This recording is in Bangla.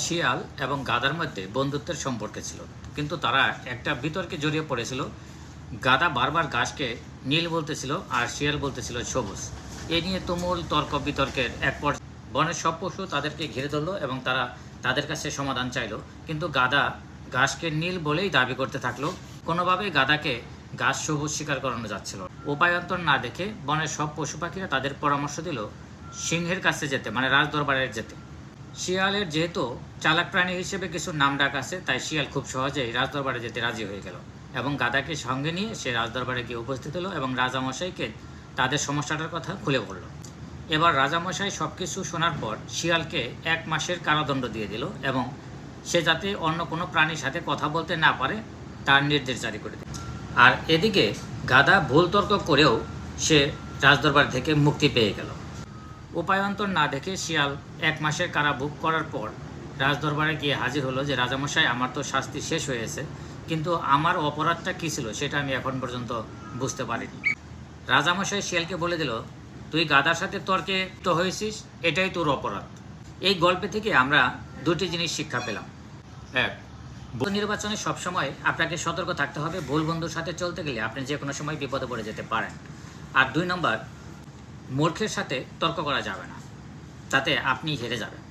শিয়াল এবং গাধার মধ্যে বন্ধুত্বের সম্পর্কে ছিল, কিন্তু তারা একটা বিতর্কে জড়িয়ে পড়েছিল। গাধা বারবার ঘাসকে নীল বলতেছিল আর শিয়াল বলতেছিল সবুজ। এ নিয়ে তুমুল তর্ক বিতর্কের এক পর্যায়ে বনের সব পশু তাদেরকে ঘিরে ধরলো এবং তারা তাদের কাছে সমাধান চাইলো, কিন্তু গাধা ঘাসকে নীল বলেই দাবি করতে থাকলো। কোনোভাবেই গাধাকে ঘাস সবুজ স্বীকার করানো যাচ্ছিল না। উপায়ান্তর না দেখে বনের সব পশু পাখিরা তাদের পরামর্শ দিল সিংহের কাছে যেতে, মানে রাজদরবারে যেতে। শিয়ালের যেহেতু চালাক প্রাণী হিসেবে কিছু নাম ডাক আছে, তাই শিয়াল খুব সহজেই রাজদরবারে যেতে রাজি হয়ে গেল এবং গাধাকে সঙ্গে নিয়ে সে রাজদরবারে গিয়ে উপস্থিত হলো এবং রাজামশাইকে তাদের সমস্যাটার কথা খুলে বলল। এবার রাজামশাই সব কিছু শোনার পর শিয়ালকে 1 মাসের কারাদণ্ড দিয়ে দিল এবং সে যাতে অন্য কোনো প্রাণীর সাথে কথা বলতে না পারে তার নির্দেশ জারি করে দিল। আর এদিকে গাধা ভুল তর্ক করেও সে রাজদরবার থেকে মুক্তি পেয়ে গেল। উপায়ান্তর না দেখে শিয়াল 1 মাসের কারাভোগ করার পর রাজদরবারে গিয়ে হাজির হলো যে রাজামশাই, আমার তো শাস্তি শেষ হয়েছে, কিন্তু আমার অপরাধটা কী ছিল সেটা আমি এখন পর্যন্ত বুঝতে পারিনি। রাজামশাই শিয়ালকে বলে দিল, তুই গাধার সাথে তর্কে তো হয়েছিস, এটাই তোর অপরাধ। এই গল্পে থেকে আমরা 2টি জিনিস শিক্ষা পেলাম। 1, বন্ধু নির্বাচনে সবসময় আপনাকে সতর্ক থাকতে হবে। ভুল বন্ধুর সাথে চলতে গেলে আপনি যে কোনো সময় বিপদে পড়ে যেতে পারেন। আর 2 নম্বর, মূর্খের সাথে তর্ক করা যাবে না, তাতে আপনি হেরে যাবেন।